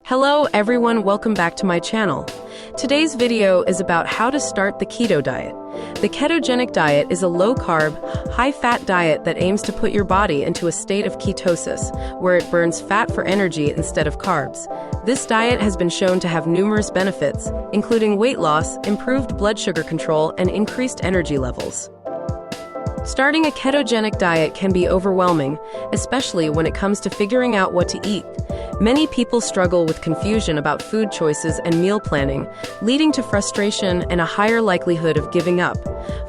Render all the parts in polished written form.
Hello everyone, welcome back to my channel. Today's video is about how to start the keto diet. The ketogenic diet is a low-carb, high-fat diet that aims to put your body into a state of ketosis, where it burns fat for energy instead of carbs. This diet has been shown to have numerous benefits, including weight loss, improved blood sugar control, and increased energy levels. Starting a ketogenic diet can be overwhelming, especially when it comes to figuring out what to eat. Many people struggle with confusion about food choices and meal planning, leading to frustration and a higher likelihood of giving up.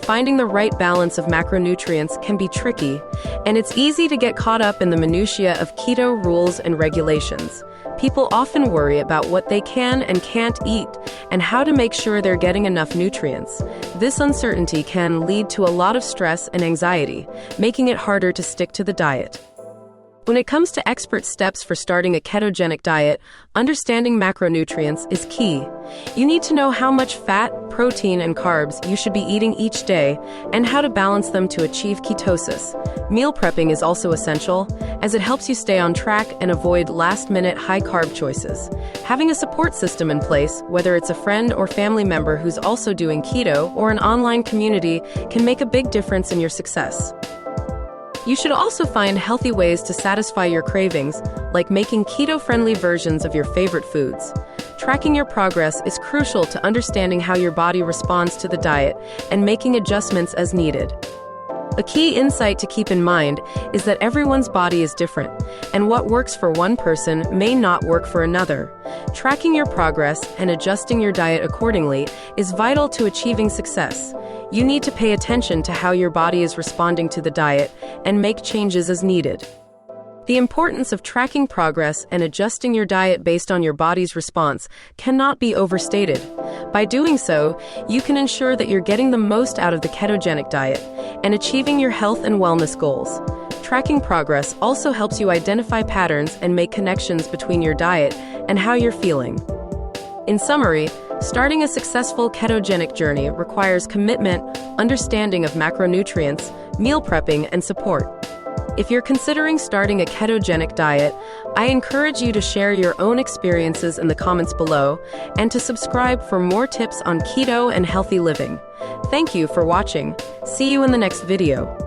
Finding the right balance of macronutrients can be tricky, and it's easy to get caught up in the minutiae of keto rules and regulations. People often worry about what they can and can't eat and how to make sure they're getting enough nutrients. This uncertainty can lead to a lot of stress and anxiety, making it harder to stick to the diet. When it comes to expert steps for starting a ketogenic diet, understanding macronutrients is key. You need to know how much fat, protein, and carbs you should be eating each day and how to balance them to achieve ketosis. Meal prepping is also essential, as it helps you stay on track and avoid last-minute high-carb choices. Having a support system in place, whether it's a friend or family member who's also doing keto or an online community, can make a big difference in your success. You should also find healthy ways to satisfy your cravings, like making keto-friendly versions of your favorite foods. Tracking your progress is crucial to understanding how your body responds to the diet and making adjustments as needed. A key insight to keep in mind is that everyone's body is different, and what works for one person may not work for another. Tracking your progress and adjusting your diet accordingly is vital to achieving success. You need to pay attention to how your body is responding to the diet and make changes as needed. The importance of tracking progress and adjusting your diet based on your body's response cannot be overstated. By doing so, you can ensure that you're getting the most out of the ketogenic diet and achieving your health and wellness goals. Tracking progress also helps you identify patterns and make connections between your diet and how you're feeling. In summary, starting a successful ketogenic journey requires commitment, understanding of macronutrients, meal prepping, and support. If you're considering starting a ketogenic diet, I encourage you to share your own experiences in the comments below and to subscribe for more tips on keto and healthy living. Thank you for watching. See you in the next video.